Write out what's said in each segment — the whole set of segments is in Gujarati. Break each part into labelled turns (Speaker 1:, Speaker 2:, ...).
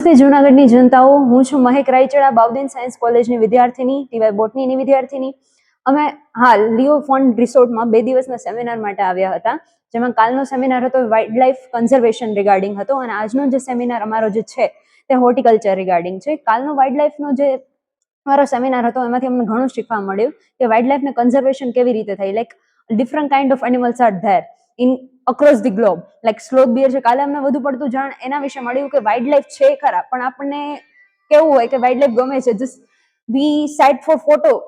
Speaker 1: જૂનાગઢની જનતાઓ, હું છું મહેક રાયચડા, બાઉદીન સાયન્સ કોલેજની વિદ્યાર્થીની, ટીવાય બોટનીની વિદ્યાર્થીની. અમે હાલ લિયો ફોન્ડ રિસોર્ટમાં 2 દિવસના સેમિનાર માટે આવ્યા હતા, જેમાં કાલનો સેમિનાર હતો વાઇલ્ડ લાઈફ કન્ઝર્વેશન રિગાર્ડિંગ હતો અને આજનો જે સેમિનાર અમારો જે છે તે હોર્ટિકલ્ચર રિગાર્ડિંગ છે. કાલનો વાઇલ્ડ લાઈફનો જે મારો સેમિનાર હતો એમાંથી અમને ઘણું શીખવા મળ્યું કે વાઇલ્ડ લાઈફને કન્ઝર્વેશન કેવી રીતે થાય. Like different kind of animals are there in across the globe. Like sloth bear છે, કાલે અમને વધુ પડતું જાણ એના વિશે મળ્યું કે વાઇલ્ડ લાઈફ છે ખરા, પણ આપણને કેવું હોય કે વાइल्ड लाइफ गमे છે, just we sight for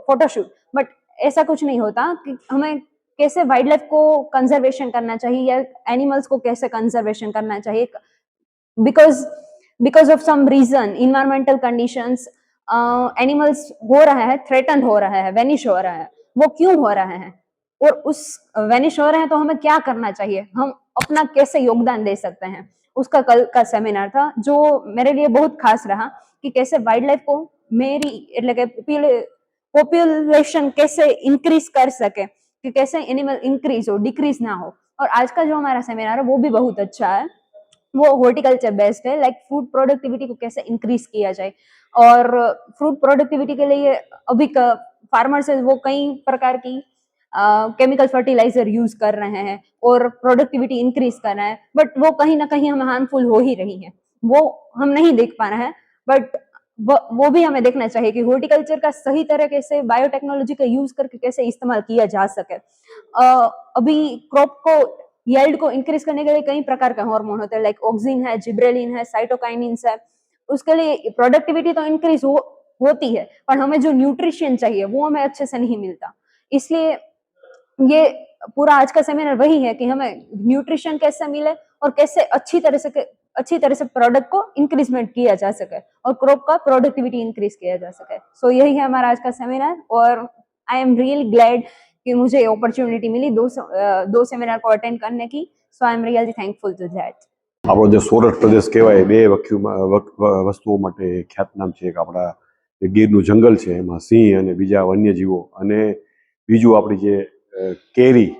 Speaker 1: photoshoot, but ऐसा कुछ नहीं होता कि हमें कैसे वाइल्ड लाइफ को कंजर्वेशन करना चाहिए या एनिमल्स को कैसे कंजर्वेशन करना चाहिए. Because because of some reason, environmental conditions, animals हो रहा है, थ्रेटन हो रहा है, वेनिश हो रहा है. वो क्यों हो रहा है और उस वेनिश हो रहे हैं तो हमें क्या करना चाहिए, हम अपना कैसे योगदान दे सकते हैं, उसका कल का सेमिनार था जो मेरे लिए बहुत खास रहा कि कैसे वाइल्ड लाइफ को मेरी એટલે કે पॉपुलेशन कैसे इंक्रीज कर सके, कि कैसे एनिमल इंक्रीज हो, डिक्रीज ना हो. और आज का जो हमारा सेमिनार है वो भी बहुत अच्छा है, वो हॉर्टिकल्चर बेस्ड है. लाइक फूड प्रोडक्टिविटी को कैसे इंक्रीज किया जाए, और फूड प्रोडक्टिविटी के लिए अभी फार्मर्स है वो कई प्रकार की केमिकल फर्टिलाइजर यूज कर रहे हैं और प्रोडक्टिविटी इंक्रीज कर रहे हैं, बट वो कहीं ना कहीं हमें हार्मफुल हो ही रही है. वो हम नहीं देख पा रहे हैं, बट वो भी हमें देखना चाहिए कि हॉर्टिकल्चर का सही तरीके से बायोटेक्नोलॉजी का यूज करके कैसे इस्तेमाल किया जा सके. अभी क्रॉप को यील्ड को इंक्रीज करने के लिए कई प्रकार के हार्मोन होते हैं, लाइक ऑक्सिन है, जिब्रेलिन है, साइटोकाइनिन्स है. उसके लिए प्रोडक्टिविटी तो इंक्रीज होती है, पर हमें जो न्यूट्रिशन चाहिए वो हमें अच्छे से नहीं मिलता. इसलिए ये पूरा आज का सेमिनार वही है कि हमें न्यूट्रिशन कैसे मिले और कैसे अच्छी तरह से प्रोडक्ट को इंक्रीजमेंट किया जा सके और क्रॉप का प्रोडक्टिविटी इंक्रीज किया जा सके. सो यही है हमारा आज का सेमिनार और आई एम रियली ग्लैड कि मुझे ये अपॉर्चुनिटी मिली दो सेमिनार को अटेंड करने की. So I am really thankful to that.
Speaker 2: આપણો જે સોરઠ પ્રદેશ કહેવાય બે વસ્તુઓ માટે ખ્યાતનામ છે. એક આપણા ગીરનું જંગલ છે, એમાં સિંહ અને બીજા વન્યજીવો, અને બીજું આપણી જે કેરી,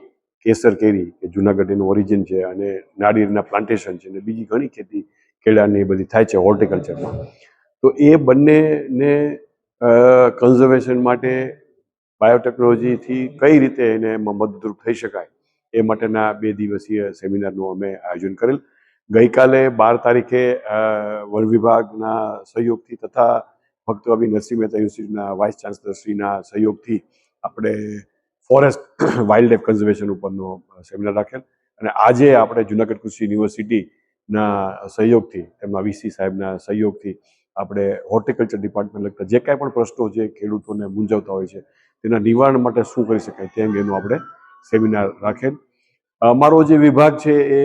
Speaker 2: કેસર કેરી કે જુનાગઢ એનું ઓરિજિન છે, અને નાળિયેરના પ્લાન્ટેશન છે, અને બીજી ઘણી ખેતી કેળાની એ બધી થાય છે હોર્ટિકલ્ચરમાં. તો એ બંનેને કન્ઝર્વેશન માટે બાયોટેકનોલોજીથી કઈ રીતે એને એમાં મદદરૂપ થઈ શકાય એ માટેના 2 દિવસીય સેમિનારનું અમે આયોજન કરેલ. ગઈકાલે 12 તારીખે વન વિભાગના સહયોગથી તથા ભક્તવાબી નરસિંહ મહેતા યુનિવર્સિટીના વાઇસ ચાન્સલરશ્રીના સહયોગથી આપણે ફોરેસ્ટ વાઇલ્ડ લાઈફ કન્ઝર્વેશન ઉપરનો સેમિનાર રાખેલ. અને આજે આપણે જુનાગઢ કૃષિ યુનિવર્સિટીના સહયોગથી, તેમના વીસી સાહેબના સહયોગથી આપણે હોર્ટિકલ્ચર ડિપાર્ટમેન્ટ લગતા જે કાંઈ પણ પ્રશ્નો જે ખેડૂતોને મૂંઝવતા હોય છે તેના નિવારણ માટે શું કરી શકાય તે અંગેનું આપણે સેમિનાર રાખેલ. અમારો જે વિભાગ છે એ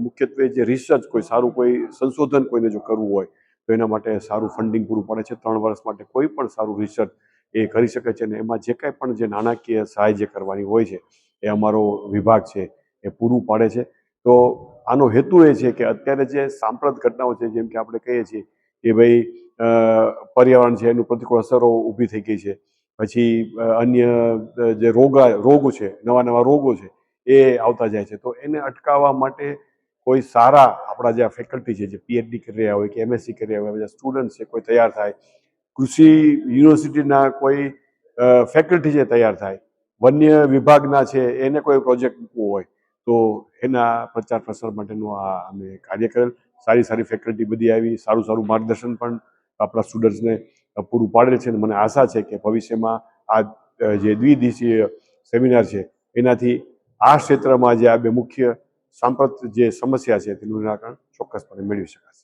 Speaker 2: મુખ્યત્વે જે રિસર્ચ, કોઈ સારું કોઈ સંશોધન કોઈને જો કરવું હોય તો એના માટે સારું ફંડિંગ પૂરું પાડે છે. 3 વર્ષ માટે કોઈ પણ સારું રિસર્ચ એ કરી શકે છે, અને એમાં જે કાંઈ પણ જે નાણાકીય સહાય જે કરવાની હોય છે એ અમારો વિભાગ છે એ પૂરું પાડે છે. તો આનો હેતુ એ છે કે અત્યારે જે સાંપ્રત ઘટનાઓ છે, જેમ કે આપણે કહીએ છીએ કે ભાઈ પર્યાવરણ છે એનું પ્રતિકૂળ અસરો ઊભી થઈ ગઈ છે, પછી અન્ય જે રોગો છે, નવા રોગો છે એ આવતા જાય છે. તો એને અટકાવવા માટે કોઈ સારા આપણા જે ફેકલ્ટી છે, જે પીએચડી કરી રહ્યા હોય કે એમએસસી કરી રહ્યા હોય, બધા સ્ટુડન્ટ છે કોઈ તૈયાર થાય, કૃષિ યુનિવર્સિટીના કોઈ ફેકલ્ટી છે તૈયાર થાય, વન્ય વિભાગના છે એને કોઈ પ્રોજેક્ટ મૂકવો હોય તો એના પ્રચાર પ્રસાર માટેનું આ અમે કાર્ય કરેલ. સારી ફેકલ્ટી બધી આવી, સારું માર્ગદર્શન પણ આપણા સ્ટુડન્ટ્સને પૂરું પાડેલ છે. અને મને આશા છે કે ભવિષ્યમાં આ જે દ્વિદિવસીય સેમિનાર છે એનાથી આ ક્ષેત્રમાં જે આ બે મુખ્ય સાંપ્રત જે સમસ્યા છે તેનું નિરાકરણ ચોક્કસપણે મેળવી શકાશે.